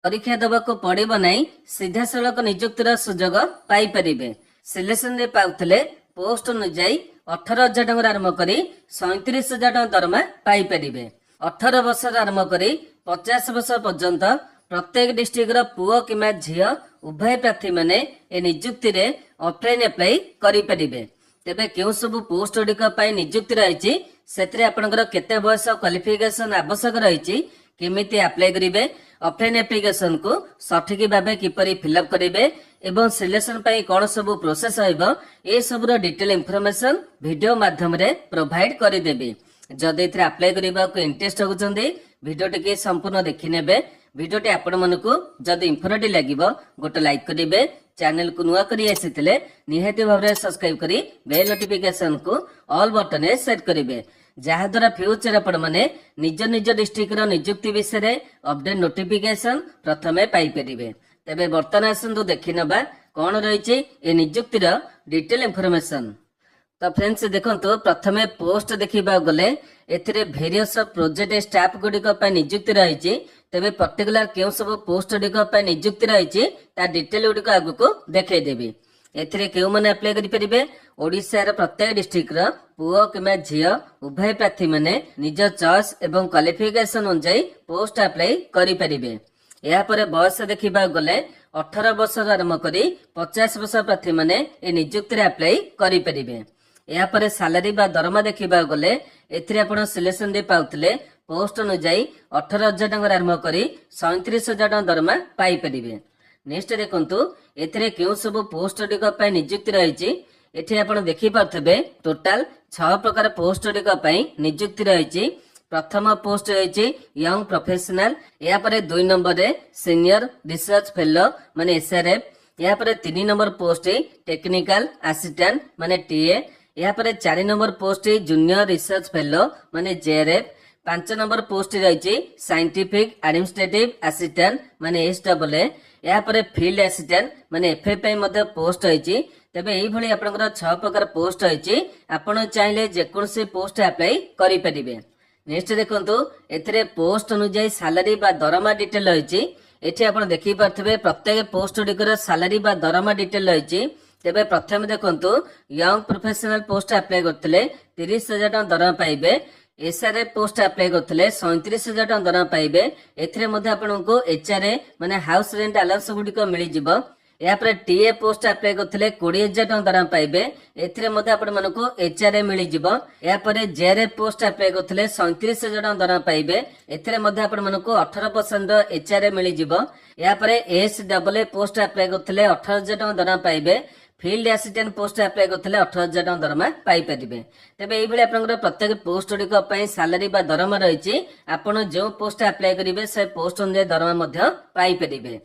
परीक्षा देवाको पड़िबो नहीं सीधा सड़क नियुक्तिर सुजोग पाई परिबे। सिलेक्शन रे पाउथले पोस्ट अनुଯାयी 18,000 टंका आरंभ करी 37,000 टंका दरमा पाई परिबे। 18 वर्ष आरंभ करी 50 वर्ष पर्यंत प्रत्येक डिस्ट्रिक्ट रो पुओ किमा झियो उभय प्रार्थी माने ए नियुक्ति रे ऑफलाइन अप्लाई करि परिबे। तेबे केउ सब पोस्ट गुड़िक नियुक्ति रही से आपंकर केते बयस क्वालिफिकेशन आवश्यक रही केमिति अप्लाई करेंगे ऑफलाइन एप्लिकेशन को सठिक भाव किपरि फिलअप करेंगे एवं सिलेक्शन पाई कौन सब प्रोसेस होइबो ए सबुर डिटेल इनफॉरमेशन वीडियो माध्यम रे प्रोवाइड करदेवी। जदि एथरे अप्लाई करबा को इंटरेस्ट होउछन्दी वीडियो टिके संपूर्ण देखि नेबे। वीडियो टी आपण मानकु जदि इंफॉर्मेटिव लागिबो गोटे लाइक करिवे। चैनल को नुआ करी आसीथिले निहाती भाबरे सब्सक्राइब करी बेल नोटिफिकेशन को ऑल बटन रे सेट करिवे जहा द्वारा फ्यूचर आपण माने निज निज डिस्ट्रिक्ट रो नियुक्ति विषय रे अपडेट नोटिफिकेशन प्रथमे पाई परिवे। तबे वर्तमान आसंतु देखि नबा कोन रहिछि ए नियुक्ति रो डिटेल इनफॉरमेशन। तो फ्रेंड्स देखंतु प्रथमे पोस्ट देखिबा गले एथिरे वेरियस प्रोजेक्ट स्टाफ गुडिक पय नियुक्ति रहिछि। तबे पर्टिकुलर केउ सब पोस्ट गुडिक पय नियुक्ति रहिछि ता डिटेल गुडिक आगु को देखाई देबी। एथिरे केउ माने अप्लाई करि परिबे ओडिसा रा प्रत्येक डिस्ट्रिक्ट रा पुओ किमा झियो उभय प्रार्थी माने निज चॉइस एवं क्वालिफिकेशन अनुसार पोस्ट अप्लाई करि परिबे। या परे बयस देखिबा गले 18 वर्ष आरंभ करी 50 वर्ष प्रार्थी माने ए नियुक्ति रे अप्लाई करि परिबे। या परे सैलरी बा दरमा देखिबा गले एथिरे आपण सिलेक्शन दे पाउतले पोस्ट अनुसार 18,000 टंका आरंभ करी 37,000 टंका दरमा पाई परिबे। नेक्स्ट देखंतु एथिरे केउ सब पोस्ट गुडिक पय नियुक्ति रहिछि। एठी आपण देखि पारथबे टोटल 6 प्रकार पोस्ट गुडिक पय नियुक्ति रहिछि। प्रथम पोस्ट रहिछि यंग प्रोफेशनल। या परे 2 नंबर रे सीनियर रिसर्च फेलो माने एसआरएफ। या परे 3 नंबर पोस्ट टेक्निकल असिस्टेंट माने टीए। या परे 4 number post junior research fellow माने जेआरएफ। 5 नंबर पोस्ट रहिछि साइंटिफिक एडमिनिस्ट्रेटिव असिस्टेंट माने एसडब्ल्यूए। या परे फील्ड असिस्टेंट माने एफएफआई मध्ये पोस्ट रहिछि। तबे एई भली आपनकर 6 प्रकार पोस्ट रहिछि। आपण चाहिले जे कोनसे पोस्ट अप्लाई करि परिबे। नेक्स्ट देखंतु एथिरे पोस्ट अनुसार सैलरी बा दरमा डिटेल रहिछि। एठी आपण देखि पारथबे प्रत्येक पोस्ट गुडिकर सैलरी बा दरमा डिटेल रहिछि। तेबे प्रथम देखंतु यंग प्रोफेशनल पोस्ट अप्लाई करथिले 30,000 टका दरमा पाइबे। एसआरएफ पोस्ट अप्लाई करथिले 37,000 टका दरमा पाइबे। एथिरे मध्ये आपनको एचआरए माने हाउस रेंट अलाउंस गुडिक मिलि जिवो। या पर टीए पोस्ट अप्लाई करथिले 20,000 टका दरमा पाइबे। एथिरे मध्ये आपण मानको एचआरए मिलि जिवो। या पर जेआरएफ पोस्ट अप्लाई करथिले 37,000 टका दरमा पाइबे। एथिरे मध्ये आपण मानको 18% एचआरए मिलि जिवो। या पर एसडब्ल्यूए पोस्ट अप्लाई करथिले 18,000 टका दरमा पाइबे। फील्ड असिस्टेंट पोस्ट अप्लाई करथिले 18,000 टका दरमा पाई परिबे। तबे एई भली आपनकर प्रत्येक पोस्ट गुडिक पय सैलरी बा दरमा रहिछि। आपण जो पोस्ट अप्लाई करिवे से पोस्ट अनुसार दरमा मध्ये पाई परिबे।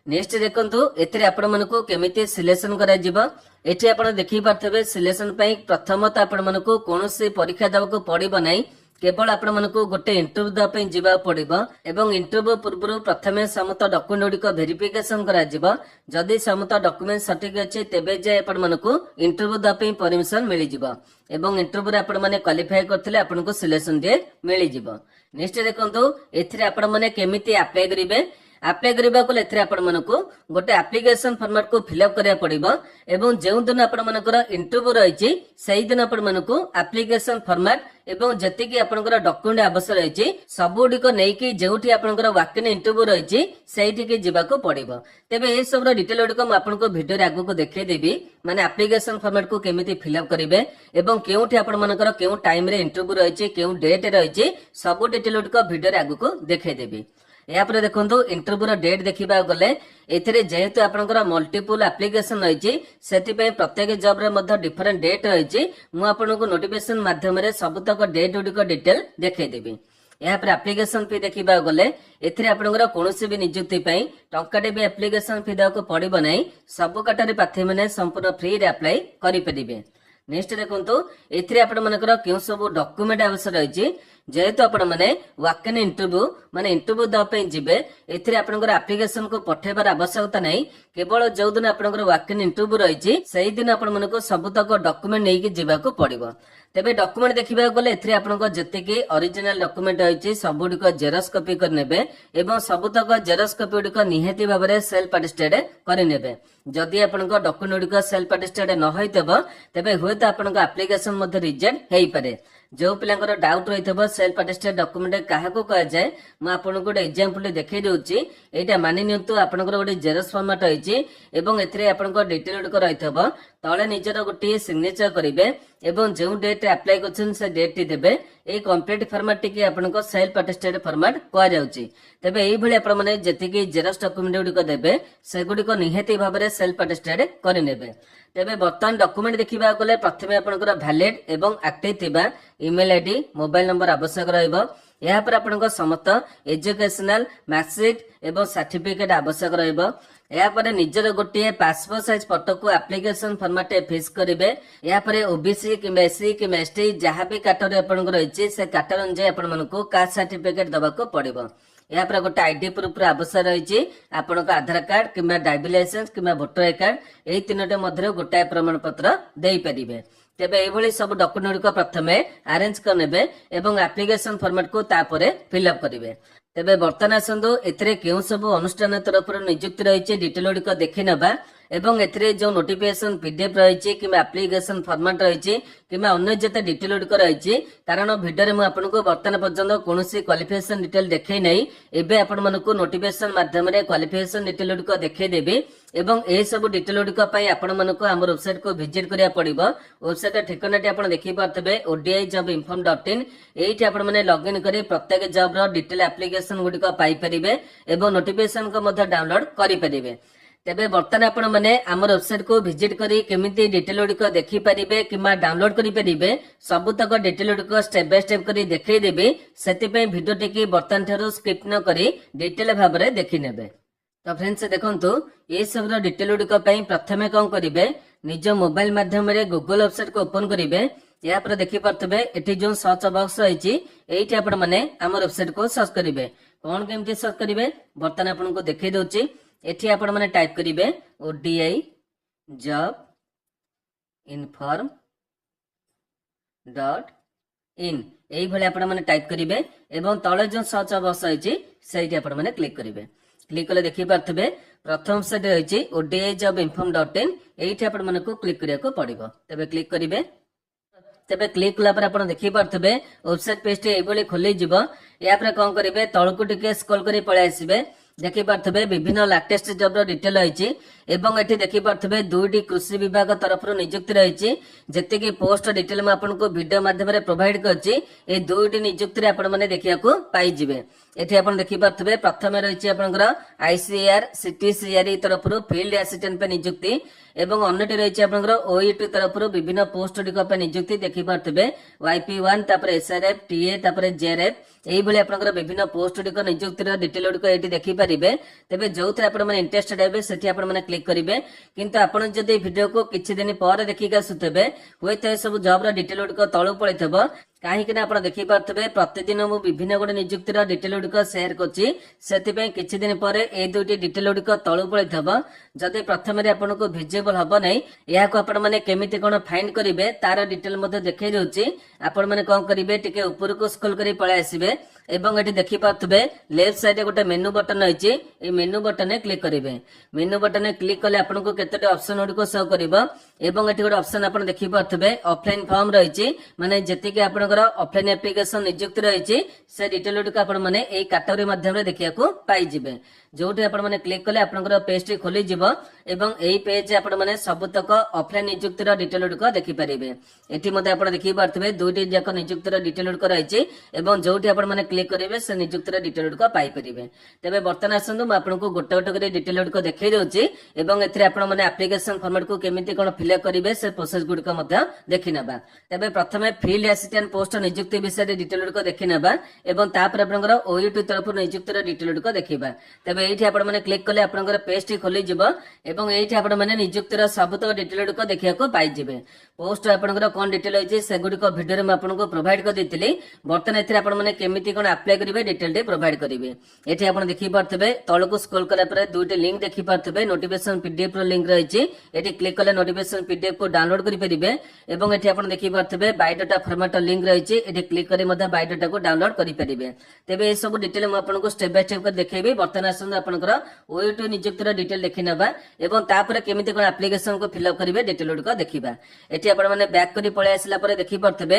नेक्स्ट देखंतु एथिरे आपण मानको केमिति सिलेक्शन करा जिवो। एठी आपण देखि पारथबे सिलेक्शन पय प्रथमत आपण मानको कोनोसी परीक्षा देबाको पड़िबो नै। केवल आपण मानको गोटे इंटरव्यू दा पय जिबा पड़िबो एवं इंटरव्यू पूर्व प्रथमे समस्त डॉक्यूमेंट गुडिक वेरिफिकेशन करा जिवो। जदि समस्त डॉक्यूमेंट सठिक अछि तेबे जे आपण मानको इंटरव्यू दा पय परमिशन मिलि जिवो एवं इंटरव्यू रे आपण माने क्वालिफाई करथिले आपनको सिलेक्शन डे मिलि जिवो। नेक्स्ट देखंतु एथिरे आपण माने केमिति अप्लाई करिवे। अप्लाई करबा को एथिरे आपण मानको गोटे एप्लिकेशन फॉर्मेट को फिलअप करिया पड़िबो एवं जेउ दिन आपण मानकर इंटरव्यू रहिछि सेहि दिन आपण मानको एप्लिकेशन फॉर्मेट एवं जति कि आपनकर डॉक्यूमेंट आवश्यक रहिछि सब गुडिक नेकी जेउठी आपनकर वाकइन इंटरव्यू रहिछि सेहिठी के जिबाको पड़िबो। तेबे ए सब डिटेल गुडिक म आपनको वीडियो रे आगु को देखै देबी माने एप्लिकेशन फॉर्मेट को केमिति फिलअप करिवे एवं केउठी आपण मानकर केउ टाइम रे इंटरव्यू रहिछि केउ डेट रहिछि सब डिटेल गुडिक वीडियो रे आगु को देखै देबी। या पर देखंतु इंटरव्यू रो डेट देखिबा गले एथिरे जेहेतु आपनकर मल्टीपल एप्लिकेशन रहिछि सेति पय प्रत्येक जॉब रे मध्ये डिफरेंट डेट रहिछि। मु आपनको नोटिफिकेशन माध्यम रे सबतक डेट गुडिक डिटेल देखै देबी। या पर एप्लिकेशन फी देखिबा गले एथिरे आपनकर कोनोसी भी नियुक्ति पय टंकाटे भी एप्लिकेशन फी देको पड़िबो नै। सब काटारे प्रार्थी माने संपूर्ण फ्री रे अप्लाई करि परिबे। नेक्स्ट देखंतु एथिरे आपण मानकर केउ सब डॉक्यूमेंट आवश्यक रहिछि। जेहेतु आपण माने वाकइन इंटरव्यू माने इंटरव्यू द पे जिबे एथिरे आपनकर एप्लिकेशन को पठेबार आवश्यकता नै। केवल जो दिन आपनकर वाकइन इंटरव्यू रहिछि सेहि दिन आपण मानको सबतक डॉक्यूमेंट नेकी जिबाको पड़िबो। तेबे डॉक्यूमेंट देखिबा गले एथरे आपनको जतेकी ओरिजिनल डॉक्यूमेंट होइछि सबुडी को जेरॉक्स कॉपी कर नेबे एवं सबुतक जेरॉक्स कॉपी गुडी को निहाती भाबरे सेल्फ अटेस्टेड करि नेबे। जदि आपनको डॉक्यूमेंट गुडी को सेल्फ अटेस्टेड न होइतबो तेबे हुए तो आपनको एप्लीकेशन मध्ये रिजेक्ट हेई पारे। जो पिलांकर डाउट रहितबो सेल्फ अटेस्टेड डॉक्यूमेंट काहाको कह जाय म आपनको गोटे एग्जांपल देखै देउछि। एटा मानि नियंतु आपनकर गोटे जेरॉक्स फॉर्मेट होइछि एवं एथरे आपनको डिटेल को रहितबो तळे निजर गोटे सिग्नेचर करिवे एवं जो डेट अप्लाई करछन से डेट टी देबे। ए कंप्लीट फॉर्मेट टी आपनको सेल्फ अटेस्टेड फॉर्मेट कह जाउछि। तबे एई भली आपण माने जतिकी जेरॉक्स डॉक्यूमेंट गुडी को देबे से गुडी को निहाती भाबरे सेल्फ अटेस्टेड करि नेबे। तेबे बर्तमान डॉक्यूमेंट देखिबा गले प्रथमे आपनकर वैलिड एवं एक्टिव थिबा ईमेल आईडी मोबाइल नंबर आवश्यक रहइबो। या पर आपनकर समस्त एजुकेशनल मार्कशीट एवं सर्टिफिकेट आवश्यक रहइबो। या पर निजर गोटे पासपोर्ट साइज फोटो को एप्लीकेशन फॉर्मेट फिक्स करिवे। या पर ओबीसी कि एससी कि एसटी जहां भी कैटेगरी आपनकर रहिछि से कैटेगरी अनुसार आपन मानको कास्ट सर्टिफिकेट दबाको पड़िबो। या पर गोटे आईडी प्रूफ आवश्यक रही आपन आधार कार्ड कि ड्राइविंग लाइसेंस कि भोटर आई कार्ड यही तीनोटे मध्य गोटाए प्रमाण पत्र दे पारे। तेबे एभली सब डॉक्यूमेंट को प्रथमे अरेंज करने एवं एप्लीकेशन फॉर्मेट को तापरे फिलअप करेंगे। तेबे बर्तमान आसतु एथिरे केउ सब अनुष्ठान तरफ नियुक्ति रही डिटेल गुड़िक देखि नबा एवं एथिरे जो नोटिफिकेशन पीडीएफ रही कि एप्लीकेशन फॉर्मेट रही कि अन्य जते डिटेल गुड़िक रही। कारण भिडियो में आपको बर्तमान पर्यंत कौन क्वालिफिकेशन डिटेल देखै नहीं। एबे आपण मानकु नोटिफिकेशन माध्यम रे क्वालिफिकेशन डिटेल गुड़िक देखै देबे एवं ए सब डिटेल गुड़िक पई आपण मानकु हमर वेबसाइट को विजिट करिया पड़िबो। वेबसाइट ठिकानाटी आपण देखि पारतबे odijobinform.in। एठी आपण माने लॉगिन करी प्रत्येक जॉब रो डिटेल एप्लीकेशन गुड़िक पाई परिबे एवं नोटिफिकेशन को मध्य डाउनलोड करि परिबे। तेबे बर्तमान आपण माने हमर वेबसाइट को विजिट करी केमिति डिटेल गुड़िक देखि परिबे किमा डाउनलोड करि परिबे सबुतक डिटेल गुड़िक स्टेप बाय स्टेप करी देखै देबे। सेति पे वीडियो टिकी बर्तमान थारो स्किप न करी डिटेल भाबरे देखि नेबे। तो फ्रेंड्स देखंतु ए सब रो डिटेल गुड़िक पई प्रथमे कोन करिवे निज मोबाइल माध्यम रे गूगल वेबसाइट को ओपन करिवे। या पर देखि पारतबे एठी जो सर्च बॉक्स रहिछि एठी आपण माने हमर वेबसाइट को सर्च करिवे। कोन केमति सर्च करिवे बर्तमान आपन को देखै दोछि। एठी आपण माने टाइप करिवे ODI job inform dot in एई भले आपण माने टाइप करिवे एवं तळे जो सर्च बॉक्स रहिछि सेठी आपण माने क्लिक करिवे। क्लिक कले देखि पारथबे प्रथम साइड रहिछि ODI job inform dot in एठी आपण माने को क्लिक करिया को पड़िबो। तबे क्लिक करिवे। तेबे क्लिक कला पर आपण देखि पारथबे वेबसाइट पेज टे एबोली खोलै जिवो। या पर कोन करिवे तळकु टिके स्क्रॉल करी पळे आसीबे। देखि पारथबे विभिन्न लेटेस्ट जॉब रो डिटेल रहिछि एवं एठी देखि पारथबे दुईटी कृषि विभाग तरफ नियुक्ति रहिछि। जते कि पोस्ट डिटेल में आपन को वीडियो माध्यम रे प्रोवाइड करछि ए दुईटी नियुक्ति रे आपण माने देखिया को पाई जिवे। एठी आपण देखि पारथबे प्रथमे रहिछि आपनकर आईसीआर सीटीसीआर तरफ फील्ड असिस्टेंट पे नियुक्ति एवं अन्यटी रहिछि आपनकर ओईटी तरफ विभिन्न पोस्ट डिक पे नियुक्ति देखि पारथबे वाईपी1 तापर एसआरएफ टीए तापर जेआरएफ एई भली आपनकर विभिन्न पोस्ट डिक नियुक्ति रो डिटेल डिक एठी देखि परिबे। तेबे जोथे आपण माने इंटरेस्टेड हेबे सेठी आपण माने क्लिक करिवे। किंतु आपण जदि वीडियो को किछि दिन पर देखिका सुतेबे होय त सब जॉब रो डिटेल गुड़िक तळु पळैथबो। काहेकि ना आपण देखि पारथबे प्रतिदिन मु विभिन्न गोटे नियुक्ति रो डिटेल गुड़िक शेयर करछि सेति पय किछि दिन पर ए दुइटी डिटेल गुड़िक तळु पळैथबो। जदि प्रथम रे आपण को विजिबल हबो नै या को आपण माने केमिति कोन फाइंड करिवे तार डिटेल मध्ये देखै रहउछि। आपण माने कोन करिवे टिके ऊपर को स्क्रॉल करी पळे आसीबे एवं एठी देखि पारथबे लेफ्ट साइड गोटे मेनू बटन रहिछि ए मेनू बटन ने क्लिक करिवे। मेनू बटन ने क्लिक कले आपण को केतेटे ऑप्शन गुड़िक शो करिवो एवं एठी गोटे ऑप्शन आपण देखि पारथबे ऑफलाइन फॉर्म रहिछि माने जति कि आपनकर ऑफलाइन एप्लीकेशन नियुक्त रहिछि से डिटेल गुड़िक आपण माने ए कैटेगरी माध्यम रे देखिया को पाई जिवे। जोठी आपण माने क्लिक कले आपनकर पेज टी खोली जिवो एवं एई पेज आपण माने सबतक ऑफलाइन नियुक्त रो डिटेल गुड़िक देखि परिबे। एठी मध्ये आपण देखि पारथबे दुईटी जाक नियुक्त रो डिटेल गुड़िक रहिछि एवं जोठी आपण माने क्लिक करिवे से नियुक्त रो डिटेल गुड़िक पाई परिबे। तेबे बर्तमान आसंतु म आपनको गोटे गोटे करी डिटेल गुड़िक देखै दोछि एवं एथिरे आपण माने एप्लीकेशन फॉर्मेट को केमिति कोन फिल करिवे से प्रोसेस गुड़िक मध्ये देखि नबा। तेबे प्रथमे फील्ड असिस्टेंट पोस्ट नियुक्ति विषय डिटेल गुड़िक देखि नबा एवं तापर आपनकर ओयूटी तरफ नियुक्त रो डिटेल गुड़िक देखिबा। तेबे एठी आपण माने क्लिक कले आपनकर पेज टी खोली जिवो एवं एठी आपण माने नियुक्त रो सबतक डिटेल गुड़िक देखिया को पाई जिवे। पोस्ट आपनकर कौन डिटेल होइछि सेगुडी को वीडियो रे मैं आपनको प्रोवाइड कर देतिली बर्तन एथिरे आपन माने केमिति कोन अप्लाई करिवे डिटेल डे प्रोवाइड करिवे एठी आपन देखि पारथबे तळको स्क्रॉल करा परे दुइटे लिंक देखि पारथबे नोटिफिकेशन पीडीएफ रो लिंक रहिछि एठी क्लिक करले नोटिफिकेशन पीडीएफ को डाउनलोड करि परिबे एवं एठी आपन देखि पारथबे बायोडाटा फॉर्मेट लिंक रहिछि एठी क्लिक करि मधा बायोडाटा को डाउनलोड करि परिबे तेबे ए सब डिटेल मैं आपनको स्टेप बाय स्टेप कर देखैबे बर्तन आसन आपनकर ओएटी नियुक्तिर डिटेल देखि नबा एवं तापर केमिति कोन एप्लीकेशन को फिल अप करिवे डिटेल को देखिबा एठी आपण माने बैक करी पळे आसला परे देखि पारथबे